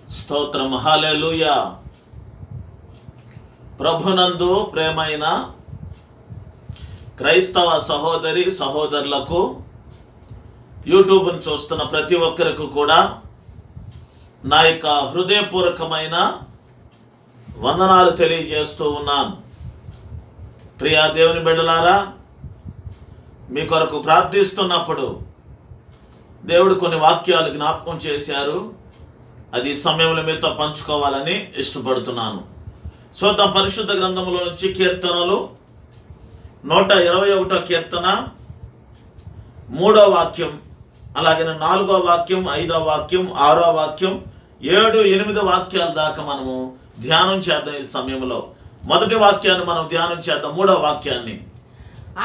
స్తోత్రం. హల్లెలూయా. ప్రభునందు ప్రేమైన క్రైస్తవ సహోదరి సహోదరులకు, యూట్యూబ్ను చూస్తున్న ప్రతి ఒక్కరికి కూడా నా యొక్క హృదయపూర్వకమైన వందనాలు తెలియజేస్తూ ఉన్నాను. ప్రియా దేవుని బిడ్డలారా, మీ కొరకు ప్రార్థిస్తున్నప్పుడు దేవుడు కొన్ని వాక్యాలు జ్ఞాపకం చేశారు. అది ఈ సమయంలో మీతో పంచుకోవాలని ఇష్టపడుతున్నాను. చూద్దాం. పరిశుద్ధ గ్రంథంలో నుంచి కీర్తనలు 121 కీర్తన 3వ వాక్యం, అలాగే 4వ వాక్యం, 5వ వాక్యం, 6వ వాక్యం, 7, 8 వాక్యాల దాకా మనము ధ్యానం చేద్దాం. ఈ సమయంలో మొదటి వాక్యాన్ని మనం ధ్యానం చేద్దాం. 3వ వాక్యాన్ని.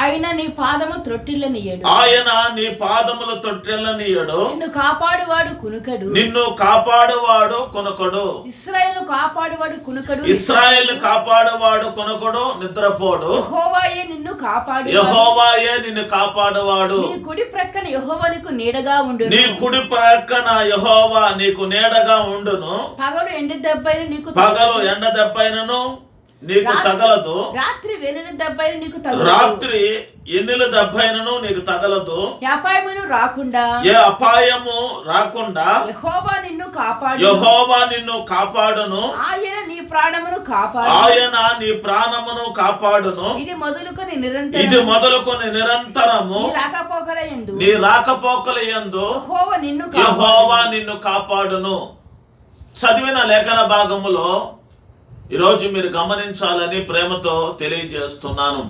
ఆయన నీ పాదము త్రొట్టిల్లనియ్యడు. ఆయన నీ పాదముల తొట్టిల్లనియ్యడు. నిన్ను కాపాడువాడు కునుకడు. నిన్ను కాపాడువాడు కొనకడు. ఇశ్రాయేలును కాపాడువాడు కునుకడు. ఇశ్రాయేలును కాపాడువాడు కొనకడు, నిద్రపోడు. యెహోవాయే నిన్ను కాపాడు. యెహోవాయే నిన్ను కాపాడువాడు. నీ కుడి ప్రక్కన యెహోవా నీకు నీడగా ఉండును. నీ కుడి ప్రక్కన యెహోవా నీకు నీడగా ఉండును. పగలు ఎండ దెబ్బైన నీకు పగలు ఎండ దెబ్బైనను నీకు తగలదు. రాత్రి వెలుని దెబ్బైన నీకు తగలదు. రాత్రి ఎన్నిల దెబ్బైనను నీకు తగలదు. అపాయమును రాకుండా, ఏ అపాయము రాకుండా యెహోవా నిన్ను కాపాడు. యెహోవా నిన్ను కాపాడును. ఆయన నీ ప్రాణమును కాపాడు. ఆయన నీ ప్రాణమును కాపాడును. ఇది మొదలుకొని నిరంతరము నీ రాకపోకల యందు నిన్ను యెహోవా నిన్ను కాపాడును. చదివిన లేఖన భాగములో ఈరోజు మీరు గమనించాలని ప్రేమతో తెలియజేస్తున్నాను.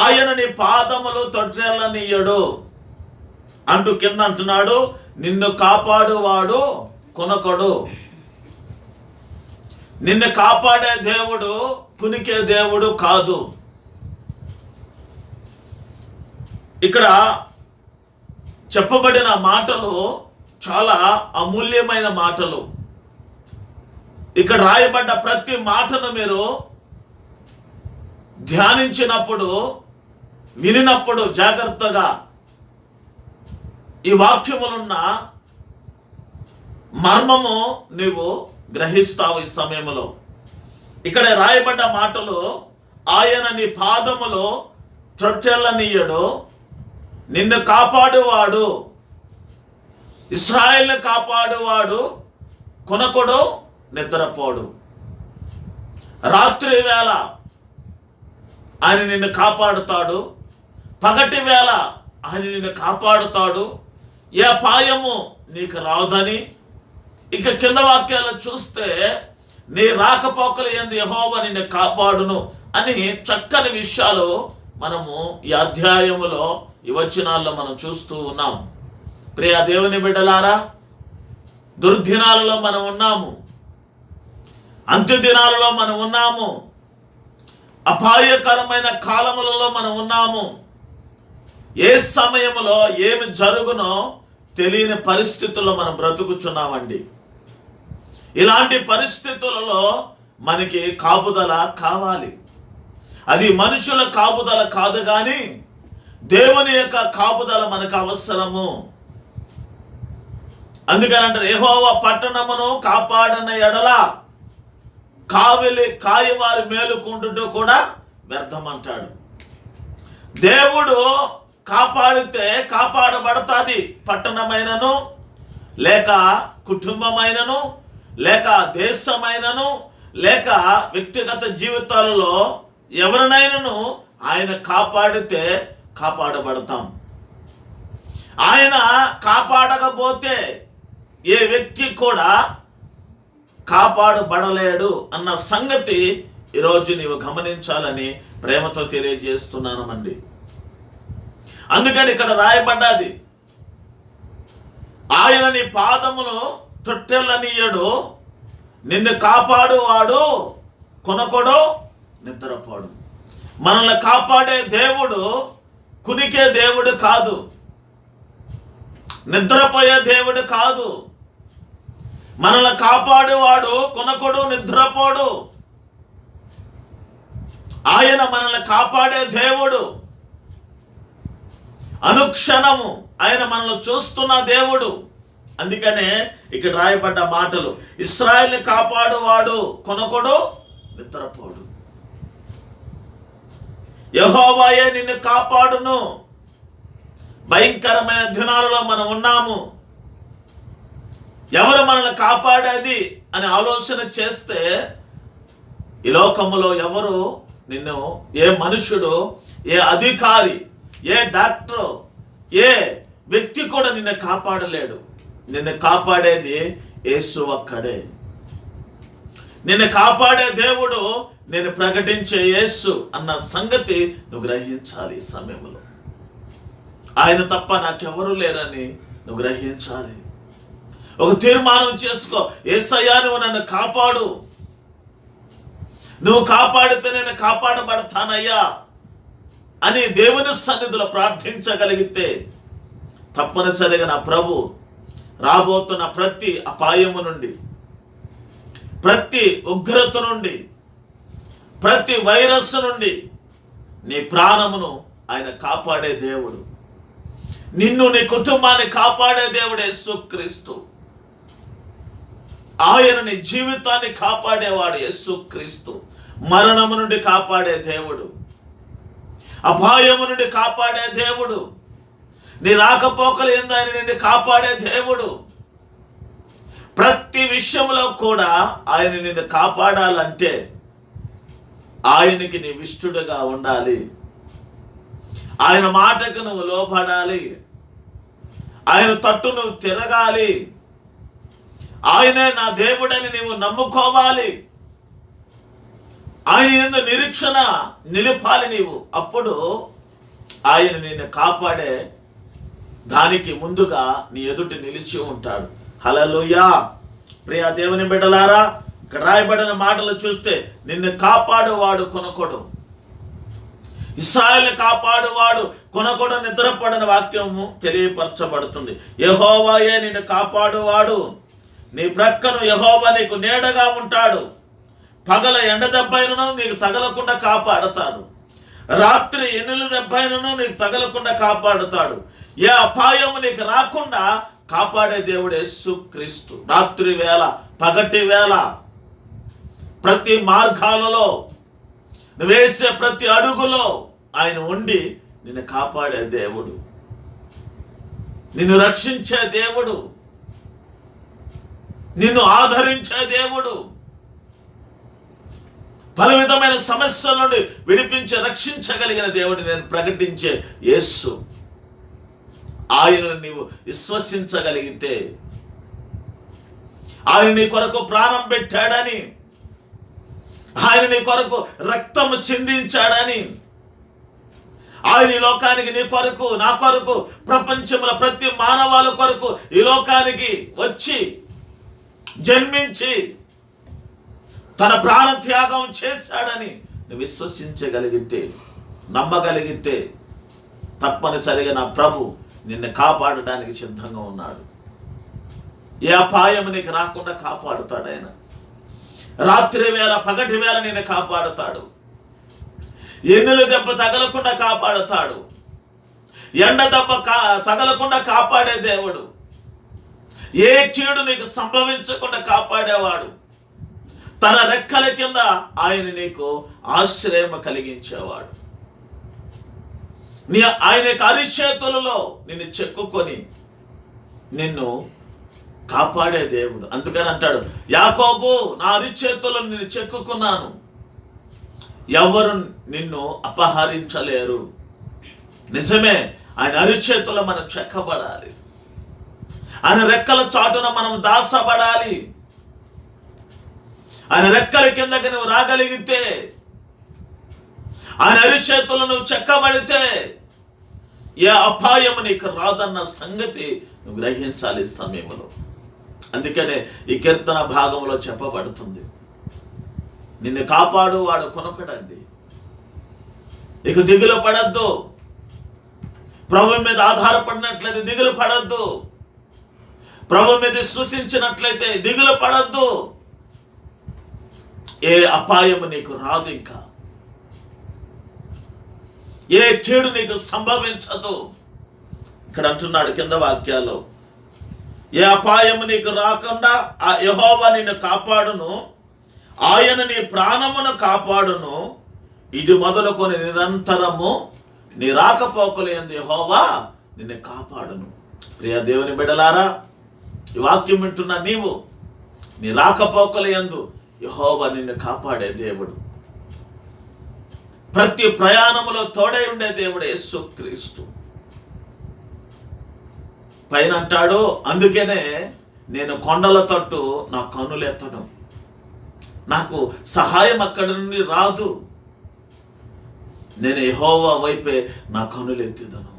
ఆయన నీ పాదములు తొట్టిల్లనియ్యడు అంటూ కింద అంటున్నాడు, నిన్ను కాపాడువాడు కొనకడు. నిన్ను కాపాడే దేవుడు కునికే దేవుడు కాదు. ఇక్కడ చెప్పబడిన మాటలు చాలా అమూల్యమైన మాటలు. ఇక్కడ రాయబడ్డ ప్రతి మాటను మీరు ధ్యానించినప్పుడు, వినినప్పుడు జాగ్రత్తగా ఈ వాక్యములున్న మర్మము నీవు గ్రహిస్తావు. ఈ సమయంలో ఇక్కడ రాయబడ్డ మాటలు, ఆయన నీ పాదములో త్రొట్టెల్లనియ్యడు, నిన్ను కాపాడువాడు, ఇశ్రాయేలును కాపాడువాడు కొనకొడు, నిద్రపోడు. రాత్రి వేళ ఆయన నిన్ను కాపాడుతాడు, పగటి వేళ ఆయన నిన్ను కాపాడుతాడు. ఏ అపాయము నీకు రాదని. ఇక కింద వాక్యాలు చూస్తే, నీ రాకపోకల యందు యెహోవా నిన్ను కాపాడును అని చక్కని విషయాలు మనము ఈ అధ్యాయములో, ఈ వచనాల్లో మనం చూస్తూ ఉన్నాం. ప్రియ దేవుని బిడ్డలారా, దుర్దినాలలో మనం ఉన్నాము, అంత్యదినాలలో మనం ఉన్నాము, అపాయకరమైన కాలములలో మనం ఉన్నాము. ఏ సమయంలో ఏమి జరుగునో తెలియని పరిస్థితుల్లో మనం బ్రతుకుచున్నామండి. ఇలాంటి పరిస్థితులలో మనకి కాపుదల కావాలి. అది మనుషుల కాపుదల కాదు, కానీ దేవుని యొక్క కాపుదల మనకు అవసరము. అందుకనంటే, యెహోవా పట్టణమును కాపాడన ఎడల కాయవారి మేలుకుంటుంటూ కూడా వ్యర్థమంటాడు. దేవుడు కాపాడితే కాపాడబడతాది. పట్టణమైనను, లేక కుటుంబమైనను, లేక దేశమైనను, లేక వ్యక్తిగత జీవితాలలో ఎవరినైనాను ఆయన కాపాడితే కాపాడబడతాం. ఆయన కాపాడకపోతే ఏ వ్యక్తి కూడా కాపాడబడలేడు అన్న సంగతి ఈరోజు నీవు గమనించాలని ప్రేమతో తెలియజేస్తున్నామండి. అందుకని ఇక్కడ రాయబడ్డది, ఆయన నీ పాదమును తొట్టెల్లనియ్యడు, నిన్ను కాపాడువాడు కొనకొడు, నిద్రపోడు. మనల్ని కాపాడే దేవుడు కునికే దేవుడు కాదు, నిద్రపోయే దేవుడు కాదు. మనల్ని కాపాడువాడు కొనకొడు, నిద్రపోడు. ఆయన మనల్ని కాపాడే దేవుడు. అనుక్షణము ఆయన మనల్ని చూస్తున్న దేవుడు. అందుకనే ఇక్కడ రాయబడ్డ మాటలు, ఇశ్రాయేలుని కాపాడువాడు కొనకొడు నిద్రపోడు, యెహోవాయే నిన్ను కాపాడును. భయంకరమైన దినాలలో మనం ఉన్నాము. ఎవరు మనల్ని కాపాడేది అని ఆలోచన చేస్తే ఈ లోకములో ఎవరు నిన్ను, ఏ మనుషుడు, ఏ అధికారి, ఏ డాక్టర్, ఏ వ్యక్తి కూడా నిన్ను కాపాడలేడు. నిన్ను కాపాడేది యేసు ఒక్కడే. నిన్ను కాపాడే దేవుడు నేను ప్రకటించే యేసు అన్న సంగతి నువ్వు గ్రహించాలి. ఈ సమయంలో ఆయన తప్ప నాకెవరు లేరని నువ్వు గ్రహించాలి. ఒక తీర్మానం చేసుకో, యేసయ్యా నువ్వు నన్ను కాపాడు, నువ్వు కాపాడితే నేను కాపాడబడతానయ్యా అని దేవుని సన్నిధిలో ప్రార్థించగలిగితే తప్పనిసరిగా నా ప్రభు రాబోతున్న ప్రతి అపాయము నుండి, ప్రతి ఉగ్రత నుండి, ప్రతి వైరస్ నుండి నీ ప్రాణమును ఆయన కాపాడే దేవుడు. నిన్ను, నీ కుటుంబాన్ని కాపాడే దేవుడు యేసుక్రీస్తు. ఆయన నీ జీవితాన్ని కాపాడేవాడు యేసుక్రీస్తు. మరణము నుండి కాపాడే దేవుడు, అపాయము నుండి కాపాడే దేవుడు, నీ రాకపోకలు ఏందని నిన్ను కాపాడే దేవుడు. ప్రతి విషయంలో కూడా ఆయన నిన్ను కాపాడాలంటే ఆయనకి నీ ఇష్టడుగా ఉండాలి. ఆయన మాటకు నువ్వు లోబడాలి. ఆయన తట్టు నువ్వు తిరగాలి. ఆయనే నా దేవుడని నీవు నమ్ముకోవాలి. ఆయన యందు నిరీక్షణ నిలిపాలి నీవు. అప్పుడు ఆయన నిన్ను కాపాడే దానికి ముందుగా నీ ఎదుటి నిలిచి ఉంటాడు. హల్లెలూయా. ప్రియ దేవుని బిడ్డలారా, ఇక్కడ రాయబడిన మాటలు చూస్తే నిన్ను కాపాడువాడు కొనకొడు, ఇశ్రాయేలుని కాపాడువాడు కొనకొడు నిద్రపడని వాక్యము తెలియపరచబడుతుంది. యెహోవాయే నిన్ను కాపాడువాడు, నీ ప్రక్కను యెహోవా నీకు నీడగా ఉంటాడు. పగల ఎండ దెబ్బైనను నీకు తగలకుండా కాపాడుతాడు, రాత్రి ఎన్నుల దెబ్బైనను నీకు తగలకుండా కాపాడుతాడు. ఏ అపాయము నీకు రాకుండా కాపాడే దేవుడు యేసుక్రీస్తు. రాత్రి వేళ, పగటి వేళ, ప్రతి మార్గాలలో నువ్వు వేసే ప్రతి అడుగులో ఆయన ఉండి నిన్ను కాపాడే దేవుడు, నిన్ను రక్షించే దేవుడు, నిన్ను ఆదరించే దేవుడు, పలు విధమైన సమస్యల నుండి విడిపించి రక్షించగలిగిన దేవుడు నేను ప్రకటించే యేసు. ఆయనను నీవు విశ్వసించగలిగితే, ఆయన నీ కొరకు ప్రాణం పెట్టాడని, ఆయన నీ కొరకు రక్తము చిందించాడని, ఆయన ఈ లోకానికి నీ కొరకు, నా కొరకు, ప్రపంచంలో ప్రతి మానవాళి కొరకు ఈ లోకానికి వచ్చి జన్మించి తన ప్రాణ త్యాగం చేశాడని నువ్వు విశ్వసించగలిగితే, నమ్మగలిగితే తప్పనిసరిగా నా ప్రభు నిన్ను కాపాడడానికి సిద్ధంగా ఉన్నాడు. ఏ అపాయం నీకు రాకుండా కాపాడుతాడు ఆయన. రాత్రి వేళ, పగటి వేళ నిన్ను కాపాడుతాడు. ఎన్నుల దెబ్బ తగలకుండా కాపాడుతాడు. ఎండ దెబ్బ తగలకుండా కాపాడే దేవుడు. ఏ కీడు నీకు సంభవించకుండా కాపాడేవాడు. తన రెక్కల కింద ఆయన నీకు ఆశ్రయం కలిగించేవాడు. ఆయన అరిచేతులలో నిన్ను చెక్కుకొని నిన్ను కాపాడే దేవుడు. అందుకని అంటాడు, యాకోబు నా అరిచేతులను నిన్ను చెక్కుకున్నాను, ఎవరు నిన్ను అపహరించలేరు. నిజమే, ఆయన అరిచేతుల్లో మనం చెక్కబడాలి. ఆయన రెక్కల చాటున మనం దాసబడాలి. ఆయన రెక్కల కిందకి నువ్వు రాగలిగితే, ఆయన అరిచేతులు నువ్వు చెక్కబడితే ఏ అపాయము నీకు రాదన్న సంగతి నువ్వు గ్రహించాలి ఈ సమయంలో. అందుకనే ఈ కీర్తన భాగంలో చెప్పబడుతుంది, నిన్ను కాపాడు వాడు కొనకడండి. ఇక దిగులు పడద్దు. ప్రభు మీద ఆధారపడినట్లయితే దిగులు పడద్దు. ప్రభు మీద విశ్వసించినట్లయితే దిగులు పడద్దు. ఏ అపాయము నీకు రాదు. ఇంకా ఏ కీడు నీకు సంభవించదు. ఇక్కడ అంటున్నాడు కింద వాక్యాల్లో, ఏ అపాయము నీకు రాకుండా ఆ యెహోవా నిన్ను కాపాడును. ఆయన నీ ప్రాణమును కాపాడును. ఇది మొదలుకొని నిరంతరము నీ రాకపోకలు యందు యెహోవా నిన్ను కాపాడును. ప్రియ దేవుని బిడ్డలారా, ఈ వాక్యం వింటున్న నీవు నీ రాకపోకల యందు యెహోవా నిన్ను కాపాడే దేవుడు. ప్రతి ప్రయాణములో తోడై ఉండే దేవుడు యేసుక్రీస్తు. పైన అంటాడు, అందుకనే నేను కొండల తట్టు నా కన్నులెత్తను. నాకు సహాయం అక్కడి నుండి రాదు. నేను యెహోవా వైపే నా కన్నులెత్తిదను.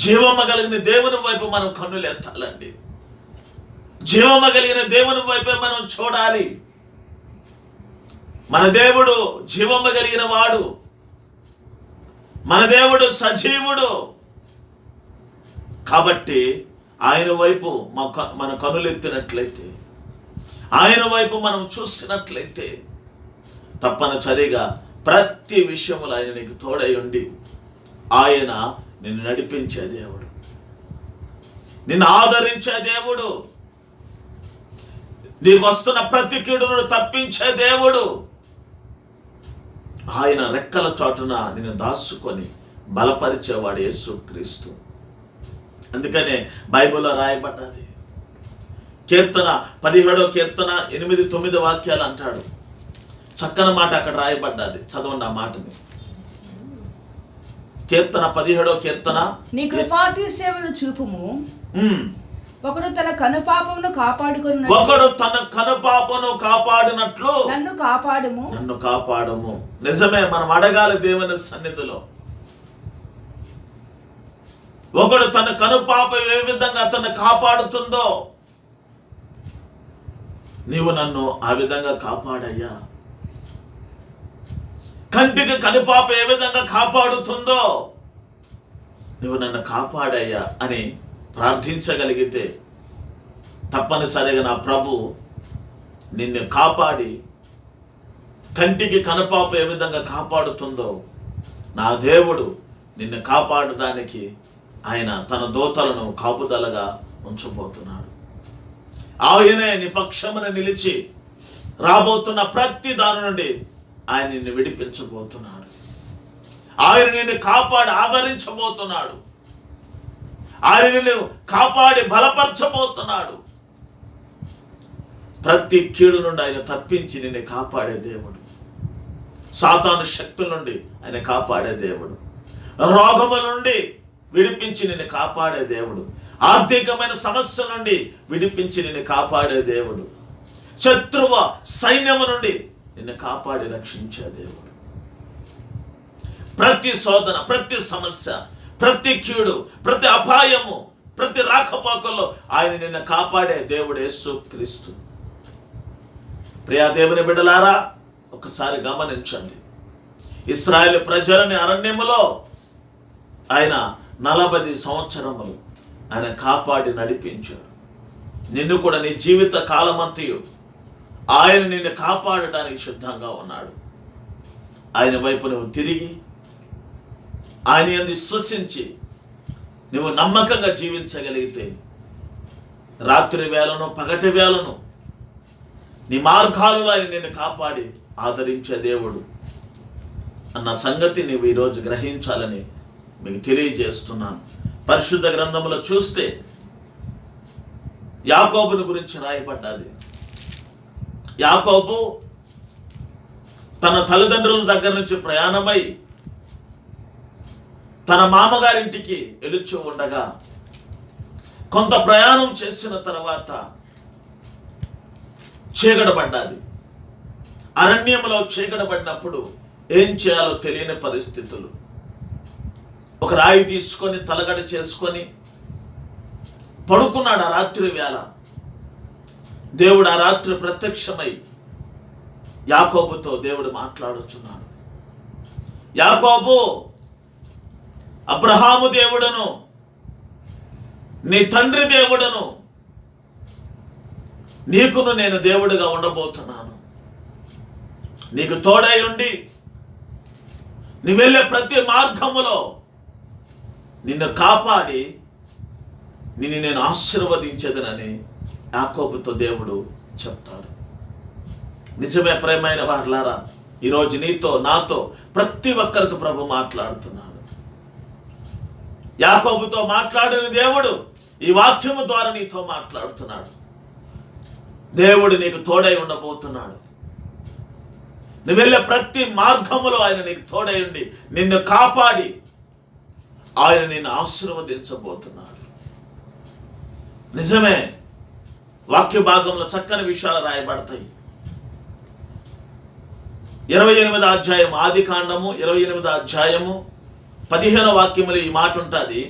జీవము కలిగిన దేవుని వైపు మనం కన్నులెత్తాలండి. జీవము కలిగిన దేవుని వైపే మనం చూడాలి. మన దేవుడు జీవము కలిగిన వాడు. మన దేవుడు సజీవుడు. కాబట్టి ఆయన వైపు మన కనులెత్తినట్లయితే, ఆయన వైపు మనం చూసినట్లయితే తప్పనిసరిగా ప్రతి విషయములు ఆయన నీకు తోడై ఉండి ఆయన నిన్ను నడిపించే దేవుడు, నిన్ను ఆదరించే దేవుడు, నీకు వస్తున్న ప్రతి కీడును తప్పించే దేవుడు. ఆయన రెక్కల చాటున నిన్ను దాచుకొని బలపరిచేవాడు యేసుక్రీస్తు. అందుకనే బైబిల్లో రాయబడ్డది. కీర్తన 17వ కీర్తన 8-9 వాక్యాలు అంటాడు. చక్కని మాట అక్కడ రాయబడ్డది. చదవండి ఆ మాటని. కీర్తన 17వ కీర్తన. నీ కృపాతిశయమును చూపుము. ఒకడు తన కనుపాపమును కాపాడుకొను. ఒకడు తన కనుపాపను కాపాడినట్లు నన్ను కాపాడుము. నన్ను కాపాడుము. నిజమే, మనం అడగాలి దేవుని సన్నిధిలో. ఒకడు తన కనుపాప ఏ విధంగా తను కాపాడుతుందో నీవు నన్ను ఆ విధంగా కాపాడయ్యా. కంటికి కనుపాప ఏ విధంగా కాపాడుతుందో నువ్వు నన్ను కాపాడయ్యా అని ప్రార్థించగలిగితే తప్పనిసరిగా నా ప్రభు నిన్ను కాపాడి, కంటికి కనుపాప ఏ విధంగా కాపాడుతుందో నా దేవుడు నిన్ను కాపాడడానికి ఆయన తన దూతలను కాపుదలగా ఉంచబోతున్నాడు. ఆయనే నీ పక్షమున నిలిచి రాబోతున్న ప్రతి దాని నుండి ఆయన నిన్ను విడిపించబోతున్నాడు. ఆయన నిన్ను కాపాడి ఆదరించబోతున్నాడు. ఆయన నిన్ను కాపాడి బలపరచబోతున్నాడు. ప్రతి కీడు నుండి ఆయన తప్పించి నిన్ను కాపాడే దేవుడు. సాతాను శక్తుల నుండి ఆయన కాపాడే దేవుడు. రోగముల నుండి విడిపించి నిన్ను కాపాడే దేవుడు. ఆర్థికమైన సమస్యల నుండి విడిపించి నిన్ను కాపాడే దేవుడు. శత్రువ సైన్యము నుండి నిన్ను కాపాడి రక్షించే దేవుడు. ప్రతి శోధన, ప్రతి సమస్య, ప్రతి కీడు, ప్రతి అపాయము, ప్రతి రాకపోకల్లో ఆయన నిన్ను కాపాడే దేవుడు యేసుక్రీస్తు. ప్రియా దేవుని బిడ్డలారా, ఒకసారి గమనించండి. ఇశ్రాయేలు ప్రజలని అరణ్యములో ఆయన 40 సంవత్సరములు ఆయన కాపాడి నడిపించాడు. నిన్ను కూడా నీ జీవిత కాలమంతయు ఆయన నిన్ను కాపాడడానికి సిద్ధంగా ఉన్నాడు. ఆయన వైపు నువ్వు తిరిగి ఆయన యందు విశ్వసించి నువ్వు నమ్మకంగా జీవించగలిగితే రాత్రి వేళను పగటి వేళను నీ మార్గాలలో ఆయన నిన్ను కాపాడి ఆదరించే దేవుడు అన్న సంగతి నువ్వు ఈరోజు గ్రహించాలని మీకు తెలియజేస్తున్నాను. పరిశుద్ధ గ్రంథంలో చూస్తే యాకోబుని గురించి రాయబడ్డది. యాకోబు తన తల్లిదండ్రుల దగ్గర నుంచి ప్రయాణమై తన మామగారింటికి వెలుచు ఉండగా కొంత ప్రయాణం చేసిన తర్వాత చీకటపడ్డది. అరణ్యంలో చీకటపడినప్పుడు ఏం చేయాలో తెలియని పరిస్థితులు. ఒక రాయి తీసుకొని తలగడ చేసుకొని పడుకున్నాడు. ఆ రాత్రి వేళ దేవుడు ఆ రాత్రి ప్రత్యక్షమై యాకోబుతో దేవుడు మాట్లాడుచున్నాడు. యాకోబు, అబ్రహాము దేవుడను, నీ తండ్రి దేవుడను, నీకును నేను దేవుడిగా ఉండబోతున్నాను. నీకు తోడై ఉండి నీ వెళ్ళే ప్రతి మార్గములో నిన్ను కాపాడి నిన్ను నేను ఆశీర్వదించేదనని యాకోబుతో దేవుడు చెప్తాడు. నిజమే ప్రియమైన వారలారా, ఈరోజు నీతో నాతో ప్రతి ఒక్కరితో ప్రభు మాట్లాడుతున్నాడు. యాకోబుతో మాట్లాడిన దేవుడు ఈ వాక్యము ద్వారా నీతో మాట్లాడుతున్నాడు. దేవుడు నీకు తోడై ఉండబోతున్నాడు. నువ్వు వెళ్ళే ప్రతి మార్గములో ఆయన నీకు తోడై ఉండి నిన్ను కాపాడి ఆయన నిన్ను ఆశీర్వదించబోతున్నాడు. నిజమే, వాక్య భాగంలో చక్కని విషయాలు రాయబడతాయి. 28వ అధ్యాయం ఆది కాండము 28వ అధ్యాయము 15వ వాక్యములో ఈ మాట ఉంటుంది.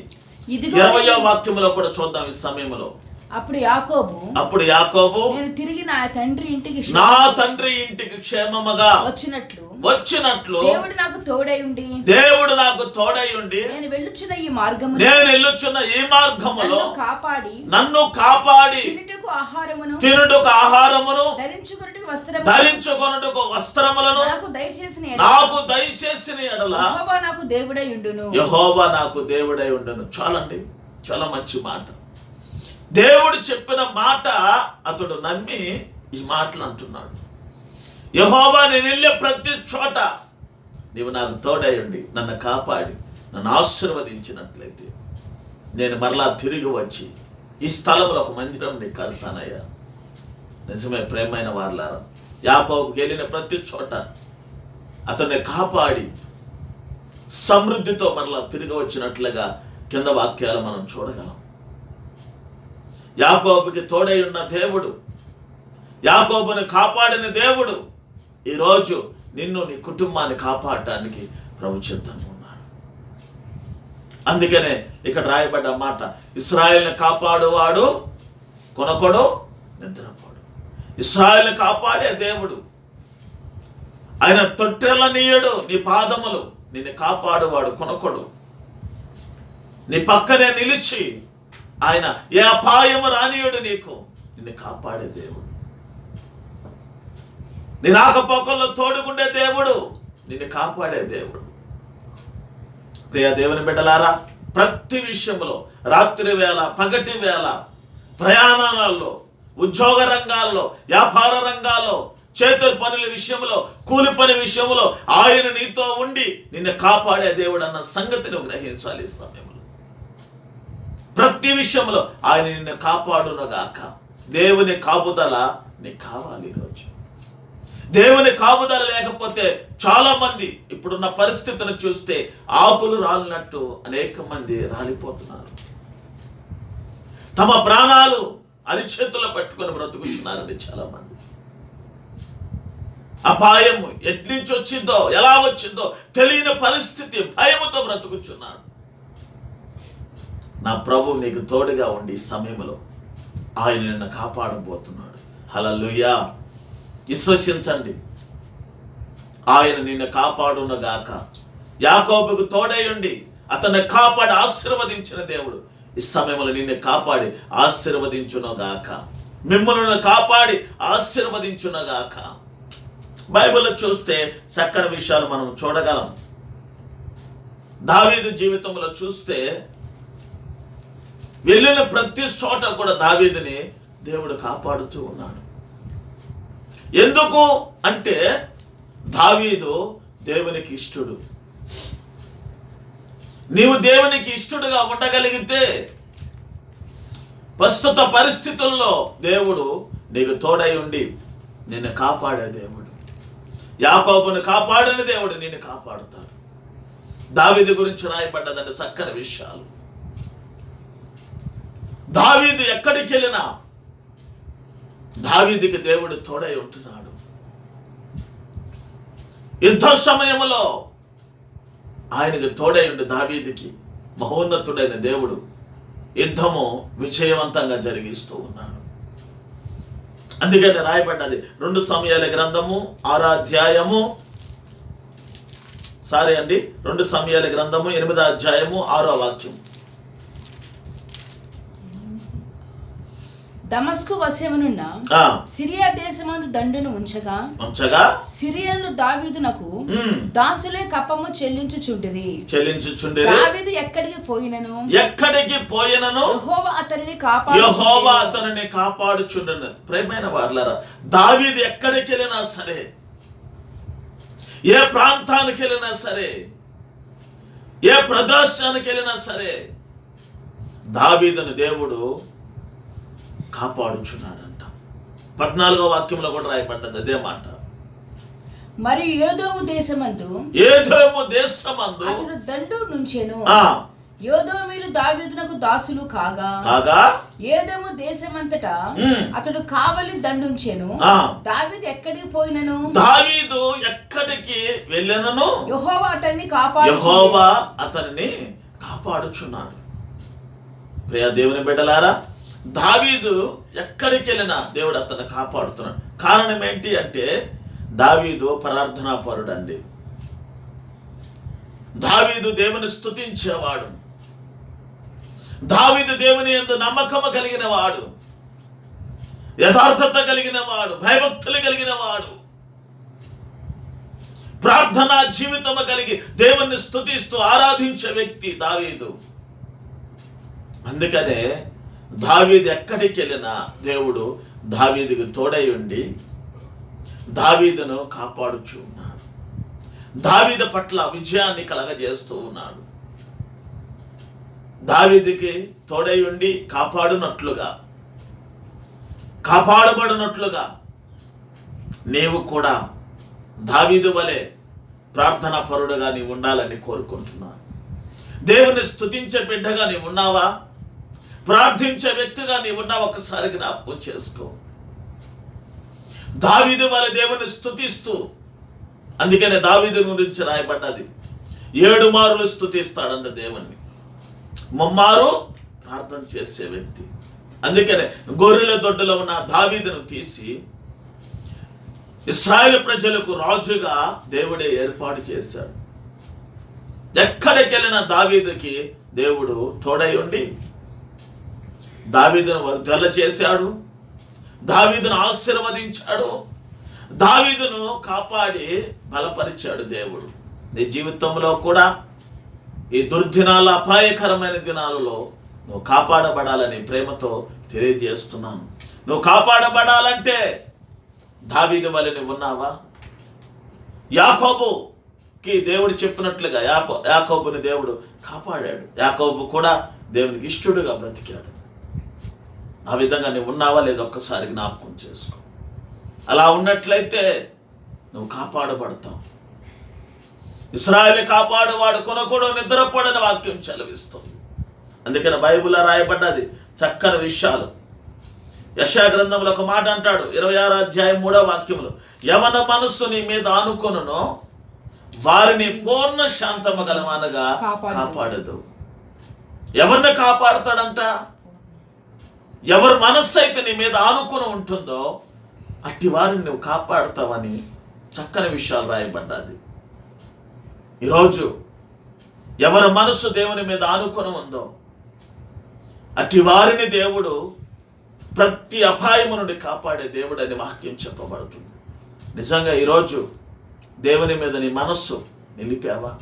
20వ వాక్యములో కూడా చూద్దాం ఈ సమయంలో. అప్పుడు యాకోబు నేను తిరిగి నా తండ్రి ఇంటికి క్షేమముగా వచ్చినట్లు దేవుడు నాకు తోడై ఉండి నేను వెళ్ళుచున్న ఈ మార్గములో నన్ను కాపాడి తినుటకు ఆహారమును ధరించుకొనుటకు వస్త్రములను నాకు దయచేసిన ఎడల యెహోవా నాకు దేవుడై ఉండును. చాలండి, చాలా మంచి మాట. దేవుడు చెప్పిన మాట అతడు నమ్మి ఈ మాటలు అంటున్నాడు. యెహోవా నేను వెళ్ళే ప్రతి చోట నీవు నాకు తోడై ఉండి నన్ను కాపాడి నన్ను ఆశీర్వదించినట్లయితే నేను మరలా తిరిగి వచ్చి ఈ స్థలంలో ఒక మందిరం నీకు కడతానయ్యా. నిజమే ప్రేమైన వారలారా, యాకోబుకి వెళ్ళిన ప్రతి చోట అతన్ని కాపాడి సమృద్ధితో మరలా తిరిగి వచ్చినట్లుగా కింద వాక్యాలు మనం చూడగలం. యాకోబుకి తోడై ఉన్న దేవుడు, యాకోబుని కాపాడిన దేవుడు ఈరోజు నిన్ను నీ కుటుంబాన్ని కాపాడటానికి ప్రభు సిద్ధంగా ఉన్నాడు. అందుకనే ఇక్కడ రాయబడ్డ మాట, ఇశ్రాయేలుని కాపాడువాడు కొనకొడు నిద్రపోడు. ఇశ్రాయేలుని కాపాడే దేవుడు ఆయన తొట్టెలనీయడు నీ పాదములు, నిన్ను కాపాడువాడు కొనకొడు. నీ పక్కనే నిలిచి ఆయన ఏ అపాయము రానియుడు నీకు, నిన్ను కాపాడే దేవుడు. నీ రాకపోకల్లో తోడుగుండే దేవుడు, నిన్ను కాపాడే దేవుడు. ప్రియ దేవుని బిడ్డలారా, ప్రతి విషయంలో రాత్రి వేళ పగటి వేళ ప్రయాణాలలో, ఉద్యోగ రంగాల్లో, వ్యాపార రంగాల్లో, చేతుల పనుల విషయంలో, కూలి పని విషయంలో ఆయన నీతో ఉండి నిన్ను కాపాడే దేవుడు అన్న సంగతిని గ్రహించాలి. ఈ సమయంలో ప్రతి విషయంలో ఆయన నిన్ను కాపాడునగాక. దేవుని కాపుదల నీకు కావాలి. ఈరోజు దేవుని కాపుదల లేకపోతే చాలా మంది ఇప్పుడున్న పరిస్థితిని చూస్తే ఆకులు రాలినట్టు అనేక మంది రాలిపోతున్నారు. తమ ప్రాణాలు అరిచేతుల్లో పెట్టుకొని బ్రతుకుతున్నారండి చాలా మంది. అపాయము ఎట్నుంచి వచ్చిందో, ఎలా వచ్చిందో తెలియని పరిస్థితి, భయముతో బ్రతుకుచున్నాడు. నా ప్రభు నీకు తోడుగా ఉండి ఈ సమయంలో ఆయన నిన్ను కాపాడబోతున్నాడు. హల్లెలూయా. విశ్వసించండి, ఆయన నిన్ను కాపాడునగాక. యాకోబుకు తోడై ఉండి అతన్ని కాపాడి ఆశీర్వదించిన దేవుడు ఈ సమయంలో నిన్ను కాపాడి ఆశీర్వదించునగాక. మిమ్మల్ని కాపాడి ఆశీర్వదించునగాక. బైబిల్లో చూస్తే చక్కని విషయాలు మనం చూడగలం. దావీదు జీవితంలో చూస్తే వెళ్ళిన ప్రతి చోట కూడా దావీదుని దేవుడు కాపాడుతూ ఉన్నాడు. ఎందుకు అంటే దావీదు దేవునికి ఇష్టడు. నీవు దేవునికి ఇష్టడుగా ఉండగలిగితే ప్రస్తుత పరిస్థితుల్లో దేవుడు నీకు తోడై ఉండి నిన్ను కాపాడే దేవుడు. యాకోబును కాపాడిన దేవుడు నిన్ను కాపాడుతాడు. దావీదు గురించి రాయబడ్డదంటే చక్కని విషయాలు. దావీదు ఎక్కడికి వెళ్ళినా దావీదుకి దేవుడు తోడై ఉంటున్నాడు. యుద్ధ సమయంలో ఆయనకు తోడై ఉండి దావీదుకి మహోన్నతుడైన దేవుడు యుద్ధము విజయవంతంగా జరిగిస్తూ ఉన్నాడు. అందుకని రాయబడ్డది 2 సమూయేలు గ్రంథము 6వ అధ్యాయము 2 సమూయేలు గ్రంథము 8వ అధ్యాయము 6వ వాక్యం. దమస్కు వశమునున్న సిరియా దేశమందు దండును ఉంచగా సిరియను దావీదునకు దాసులే కప్పము చెల్లించుచుండిరి. దావీదు ఎక్కడికి పోయినను యెహోవా యెహోవా అతనిని కాపాడుచుండెను. ప్రియమైన వారలారా, దావీదు ఎక్కడికి వెళ్ళినా సరే, ఏ ప్రాంతానికి వెళ్ళినా సరే, ఏ ప్రదేశానికి వెళ్ళినా సరే, దావీదును దేవుడు కాపాడుచున్నాడంట. 14వ వాక్యంలో కూడా రాయబడ్డది అదే మాట. మరి యోదోము దేశమందు అతడు దండు నుంచెను. యోదోమీలు దావీదునకు దాసులు కాగా ఏదోము దేశమంతటా అతడు కావలి దండుంచెను. దావీదు ఎక్కడికి పోయినను, దావీదు ఎక్కడికి వెళ్ళినను, యెహోవా అతనిని కాపాడుచున్నాడు. ప్రియ దేవుని బిడ్డలారా, దావీదు ఎక్కడికి వెళ్ళినా దేవుడు అతన్ని కాపాడుతున్నాడు. కారణం ఏంటి అంటే, దావీదు ప్రార్థనాపరుడు అండి. దావీదు దేవుని స్తుతించేవాడు. దావీదు దేవుని యందు నమ్మకము కలిగిన వాడు, యథార్థత కలిగిన వాడు, భయభక్తులు కలిగిన వాడు, ప్రార్థనా జీవితము కలిగి దేవుణ్ణి స్తుతిస్తూ ఆరాధించే వ్యక్తి దావీదు. అందుకనే దావీదు ఎక్కడికి వెళ్ళినా దేవుడు దావీదుకు తోడై ఉండి దావీదును కాపాడుచూ ఉన్నాడు. దావీదు పట్ల విజయాన్ని కలగజేస్తూ ఉన్నాడు. దావీదుకి తోడై ఉండి కాపాడబడినట్లుగా నీవు కూడా దావీదు వలె ప్రార్థనా పరుడుగా నీవు ఉండాలని కోరుకుంటున్నాను. దేవుని స్తుతించే బిడ్డగా నీవు ఉన్నావా? ప్రార్థించే వ్యక్తిగా నీవు ఉన్నావా? ఒకసారి జ్ఞాపకం చేసుకో. దావీదు వలె దేవుని స్తుతిస్తూ, అందుకనే దావీదు గురించి రాయబడ్డది, 7 మారులు స్తుతిస్తాడంట దేవుణ్ణి, ముమ్మారు ప్రార్థన చేసే వ్యక్తి. అందుకనే గొర్రెల దొడ్డులో ఉన్న దావీదును తీసి ఇశ్రాయేలు ప్రజలకు రాజుగా దేవుడే ఏర్పాటు చేశాడు. ఎక్కడికి వెళ్ళిన దావీదుకి దేవుడు తోడై ఉండి దావీదును వర్ధల చేశాడు, దావీదును ఆశీర్వదించాడు, దావీదును కాపాడి బలపరిచాడు దేవుడు. నీ జీవితంలో కూడా ఈ దుర్దినాల, అపాయకరమైన దినాలలో నువ్వు కాపాడబడాలని ప్రేమతో తెలియజేస్తున్నాను. నువ్వు కాపాడబడాలంటే దావీదు వలె నువ్వు ఉన్నావా? యాకోబుకి దేవుడు చెప్పినట్లుగా యాకోబుని దేవుడు కాపాడాడు. యాకోబు కూడా దేవునికి ఇష్టడుగా బ్రతికాడు. ఆ విధంగా నువ్వు ఉన్నావా లేదా ఒక్కసారి జ్ఞాపకం చేసుకో. అలా ఉన్నట్లయితే నువ్వు కాపాడబడతావు. ఇశ్రాయేలు కాపాడువాడు కొనకూడో నిద్రపోడని వాక్యం చదివిస్తుంది. అందుకని బైబిల్లో రాయబడ్డది చక్కని విషయాలు. యెషయా గ్రంథంలో ఒక మాట అంటాడు, 26వ అధ్యాయం 3వ వాక్యంలో, యవన మనస్సు నీ మీద ఆనుకొనునో వారిని పూర్ణ శాంతము గలవానుగా కాపాడదు. ఎవరిని కాపాడుతాడంట? ఎవరి మనస్సు అయితే నీ మీద ఆనుకొని ఉంటుందో అట్టి వారిని నువ్వు కాపాడుతావని చక్కని విషయాలు రాయబడ్డది. ఈరోజు ఎవరి మనస్సు దేవుని మీద ఆనుకొని ఉందో అట్టి వారిని దేవుడు ప్రతి అపాయము నుండి కాపాడే దేవుడు అని వాక్యం చెప్పబడుతుంది. నిజంగా ఈరోజు దేవుని మీద నీ మనస్సు నిలిపావా?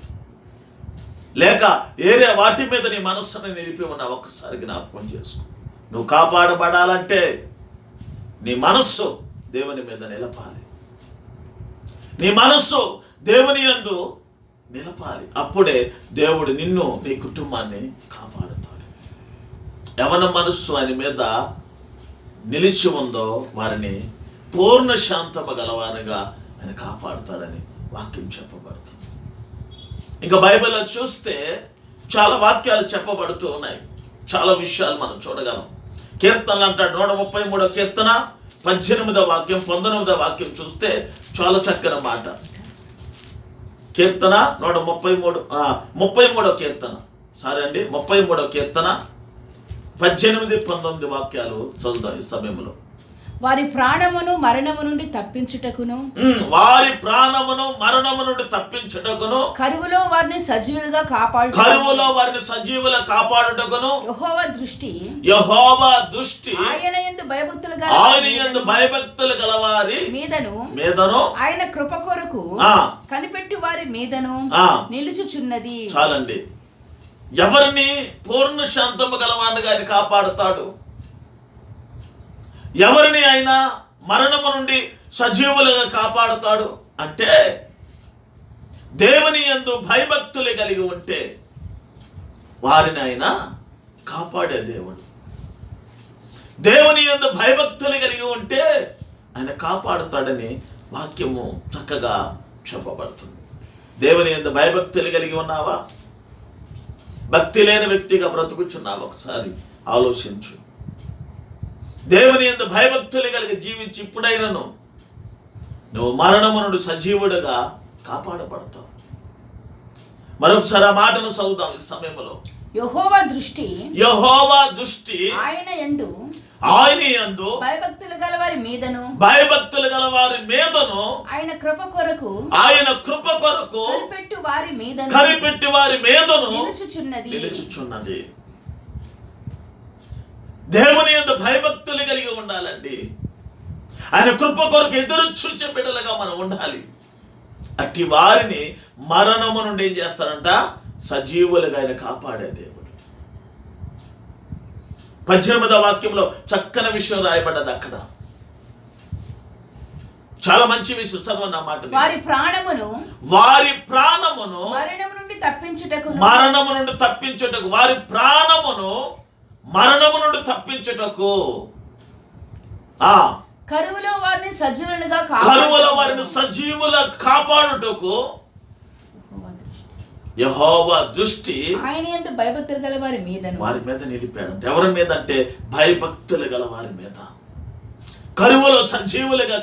లేక ఏరే వాటి మీద నీ మనస్సుని నిలిపి ఉన్నావా? ఒక్కసారి జ్ఞాపకం చేసుకో. నువ్వు కాపాడబడాలంటే నీ మనస్సు దేవుని మీద నిలపాలి. నీ మనస్సు దేవుని యందు నిలపాలి. అప్పుడే దేవుడు నిన్ను, నీ కుటుంబాన్ని కాపాడుతాడు. యవన మనస్సు ఆయన మీద నిలిచి ఉందో వారిని పూర్ణ శాంతము గలవారుగా ఆయన కాపాడుతాడని వాక్యం చెప్పబడుతుంది. ఇంకా బైబిల్లో చూస్తే చాలా వాక్యాలు చెప్పబడుతూ ఉన్నాయి. చాలా విషయాలు మనం చూడగలం. కీర్తనలు అంటాడు, 133వ కీర్తన 18వ వాక్యం 19వ వాక్యం చూస్తే చాలా చక్కని మాట. కీర్తన 33వ కీర్తన 33వ కీర్తన 18, 19 వాక్యాలు చదువుదాం ఈ సమయంలో. వారి ప్రాణమును మరణము నుండి తప్పించుటకును, కరువులో వారిని సజీవులుగా కాపాడుటకును యెహోవా దృష్టి ఆయన యందు భయభక్తులు గలవారి మీదను ఆయన కృప కొరకు కనిపెట్టి వారి మీదను నిలుచుచున్నది. చాలండి. ఎవరిని పూర్ణ శాంతము గలవానిగా ఆయన కాపాడుతాడు. ఎవరిని ఆయన మరణము నుండి సజీవులుగా కాపాడుతాడు అంటే దేవుని యందు భయభక్తులు కలిగి ఉంటే వారిని ఆయన కాపాడే దేవుడు. దేవుని యందు భయభక్తులు కలిగి ఉంటే ఆయన కాపాడుతాడని వాక్యము చక్కగా చెప్పబడుతుంది. దేవుని యందు భయభక్తులు కలిగి ఉన్నావా? భక్తి లేని వ్యక్తిగా బ్రతుకుచున్నావా? ఒకసారి ఆలోచించు. దేవుని యందు భయభక్తులు కలిగి జీవించి ఇప్పుడైనను నువ్వు మరణము నుండి సజీవుడుగా కాపాడబడతావు. మరొకసారి ఆ మాటను చదువుదాం ఈ సమయంలో. యెహోవా దృష్టి ఆయన యందు భయభక్తులు గలవారి మీదను ఆయన కృప కొరకు కనిపెట్టి వారి మీదను నిలుచుచున్నది. దేవుని యందు భయభక్తులు కలిగి ఉండాలండి. ఆయన కృప కొరకు ఎదురు చూచే బిడ్డలుగా మనం ఉండాలి. అట్టి వారిని మరణము నుండి ఏం చేస్తారంట? సజీవులుగా ఆయన కాపాడే దేవుడు. 18వ వాక్యంలో చక్కని విషయం రాయబడ్డది. అక్కడ చాలా మంచి విషయం చదవండి ఆ మాట. వారి ప్రాణమును మరణము నుండి తప్పించుటకు వారి ప్రాణమును మరణము నుండి తప్పించుటకు కరువులో వారిని సజీవుల కాపాడుటకు యెహోవా దృష్టి ఆయన యందు భయభక్తులు గల వారి మీద నిలిపాడు. ఎవరి మీద అంటే భయభక్తులు గల వారి మీద. కరువులో సజీవులుగా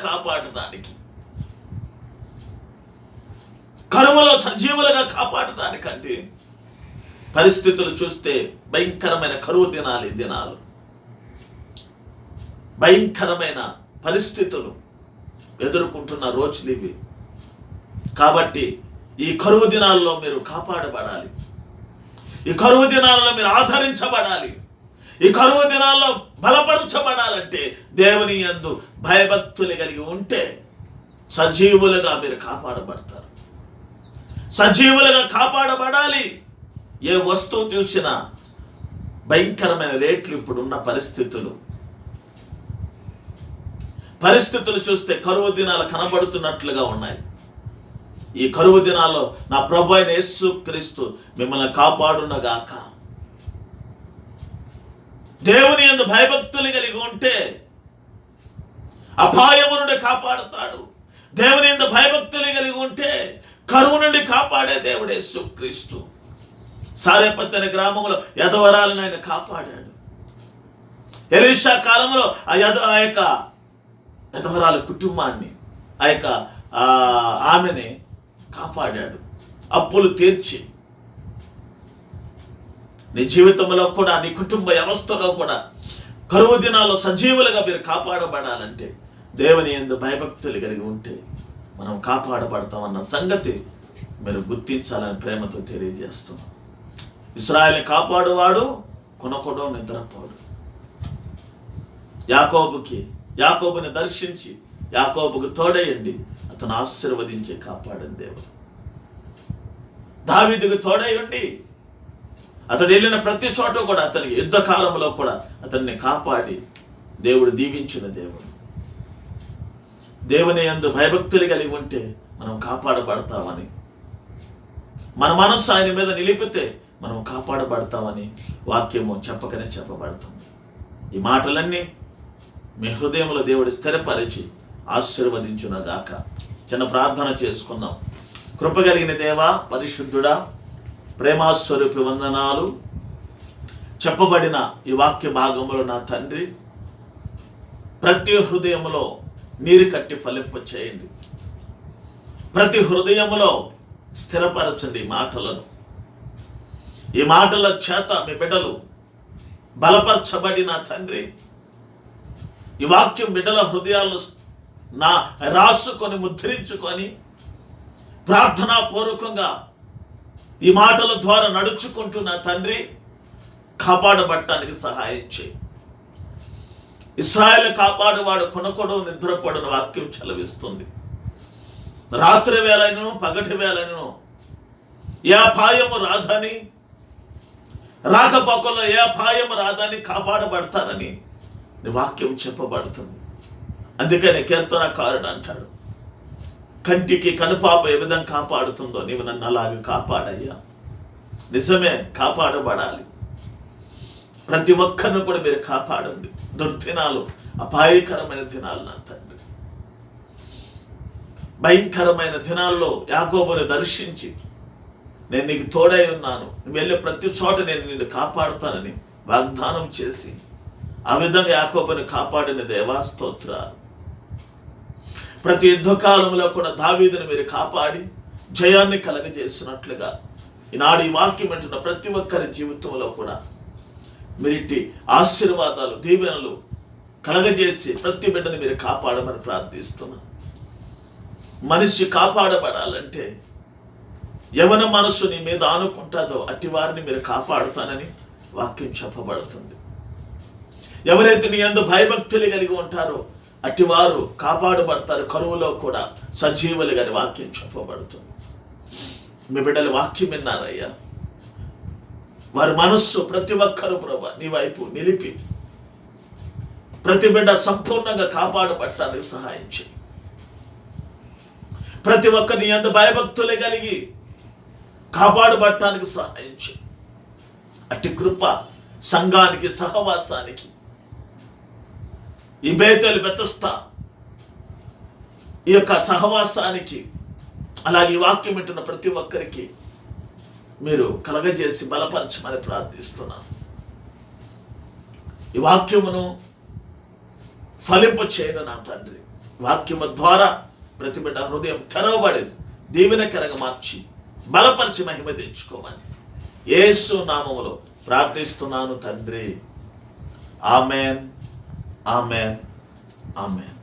కాపాడటానికంటే పరిస్థితులు చూస్తే భయంకరమైన కరువు దినాలు, భయంకరమైన పరిస్థితులు ఎదుర్కొంటున్న రోజులు ఇవి. కాబట్టి ఈ కరువు దినాల్లో మీరు కాపాడబడాలి. ఈ కరువు దినాల్లో మీరు ఆదరించబడాలి. ఈ కరువు దినాల్లో బలపరచబడాలంటే దేవుని యందు భయభక్తులు కలిగి ఉంటే సజీవులుగా మీరు కాపాడబడతారు. సజీవులుగా కాపాడబడాలి. ఏ వస్తువు చూసినా భయంకరమైన రేట్లు ఇప్పుడున్న పరిస్థితులు చూస్తే కరువు దినాలు కనబడుతున్నట్లుగా ఉన్నాయి. ఈ కరువు దినాల్లో నా ప్రభు అయిన యేసు క్రీస్తు మిమ్మల్ని కాపాడునగాక. దేవుని యందు భయభక్తులు కలిగి ఉంటే అపాయము నుండి కాపాడుతాడు. దేవుని యందు భయభక్తులు కలిగి ఉంటే కరువు నుండి కాపాడే దేవుడు యేసు క్రీస్తు. సారెపత్ అనే గ్రామంలో యధవరాలను ఆయన కాపాడాడు. ఎలీషా కాలంలో ఆ యొక్క యధవరాల కుటుంబాన్ని, ఆ యొక్క ఆమెని కాపాడాడు. అప్పులు తీర్చి నీ జీవితంలో కూడా, నీ కుటుంబ వ్యవస్థలో కూడా కరువు దినాల్లో సజీవులుగా మీరు కాపాడబడాలంటే దేవుని యందు భయభక్తులు కలిగి ఉంటే మనం కాపాడబడతామన్న సంగతి మీరు గుర్తించాలని ప్రేమతో తెలియజేస్తున్నాం. ఇశ్రాయేలుని కాపాడువాడు కొనకొడో నిద్రపోడు. యాకోబుని దర్శించి యాకోబుకు తోడయండి, అతను ఆశీర్వదించి కాపాడిన దేవుడు. దావీదుకు తోడయండి, అతడు వెళ్ళిన ప్రతి చోట కూడా అతనికి యుద్ధ కాలంలో కూడా అతన్ని కాపాడి దేవుడు దీవించిన దేవుడు. దేవుని యందు భయభక్తులు కలిగి ఉంటే మనం కాపాడబడతామని, మన మనస్సు ఆయన మీద నిలిపితే మనం కాపాడబడతామని వాక్యము చెప్పకనే చెప్పబడుతుంది. ఈ మాటలన్నీ మీ హృదయంలో దేవుడు స్థిరపరిచి ఆశీర్వదించునగాక. చిన్న ప్రార్థన చేసుకుందాం. కృపగలిగిన దేవా, పరిశుద్ధుడా, ప్రేమాస్వరూపి వందనాలు. చెప్పబడిన ఈ వాక్య భాగంలో నా తండ్రి ప్రతి హృదయంలో నీరు కట్టి ఫలింప చేయండి. ప్రతి హృదయంలో స్థిరపరచండి మాటలను. ఈ మాటల చేత మీ బిడ్డలు బలపరచబడిన తండ్రి, ఈ వాక్యం బిడ్డల హృదయాల్లో రాసుకొని ముద్రించుకొని ప్రార్థనాపూర్వకంగా ఈ మాటల ద్వారా నడుచుకుంటున్న తండ్రి కాపాడబట్టడానికి సహాయం చేయి. ఇశ్రాయేలు కాపాడువాడు కొనకొడు నిద్రపడును వాక్యం చలవిస్తుంది. రాత్రి వేళను పగటి వేళను ఏ అపాయము రాదని రాకపోకల్లో ఏ అపాయం రాదని కాపాడబడతారని నీ వాక్యం చెప్పబడుతుంది. అందుకని కీర్తనకారుడు అంటాడు, కంటికి కనుపాప ఏ విధంగా కాపాడుతుందో నీవు నన్ను అలాగే కాపాడయ్యా. నిజమే, కాపాడబడాలి. ప్రతి ఒక్కరిని కూడా మీరు కాపాడండి. దుర్దినాలు, అపాయకరమైన దినాలు నా తండ్రి. భయంకరమైన దినాల్లో యాకోబుని దర్శించి నేను నీకు తోడై ఉన్నాను, నువ్వు వెళ్ళే ప్రతి చోట నేను నిన్ను కాపాడుతానని వాగ్దానం చేసి ఆ విధంగా యాకోబుని కాపాడిన దేవా స్తోత్రాలు. ప్రతి యుద్ధకాలంలో కూడా దావీదుని మీరు కాపాడి జయాన్ని కలగజేసినట్లుగా ఈనాడు ఈ వాక్యం వింటున్న ప్రతి ఒక్కరి జీవితంలో కూడా మీరిట్టి ఆశీర్వాదాలు, దీవెనలు కలగజేసి ప్రతి బిడ్డని మీరు కాపాడమని ప్రార్థిస్తున్నాను. మనిషి కాపాడబడాలంటే యవన మనసు నీ మీద ఆనుకుంటుందో అట్టి వారిని మీరు కాపాడుతానని వాక్యం చెప్పబడుతుంది. ఎవరైతే నీ యందు భయభక్తులు కలిగి ఉంటారో అట్టివారు కాపాడబడతారు, కరువులో కూడా సజీవులుగా వాక్యం చెప్పబడుతుంది. మీ బిడ్డలు వాక్యం విన్నారయ్యా, వారి మనస్సు ప్రతి ఒక్కరు ప్రభా నీ వైపు నిలిపి ప్రతి బిడ్డ సంపూర్ణంగా కాపాడబడటానికి సహాయం చేయి. ప్రతి ఒక్కరిని యందు భయభక్తులే కలిగి కాపాడబడటానికి సహాయం చేయి. అట్టి కృప సంఘానికి, సహవాసానికి, ఈ బేతేలు బెతస్తా ఈ యొక్క సహవాసానికి, అలాగే ఈ వాక్యం వింటున్న ప్రతి ఒక్కరికి మీరు కలగజేసి బలపరచమని ప్రార్థిస్తున్నాను. ఈ వాక్యమును ఫలింప చేయను నా తండ్రి. వాక్యము ద్వారా ప్రతి బిడ్డ హృదయం తెరవబడి దీవెనకరంగా మార్చి బలపరిచి మహిమ తెచ్చుకోమని యేసు నామములో ప్రార్థిస్తున్నాను తండ్రి. Amen, amen, amen.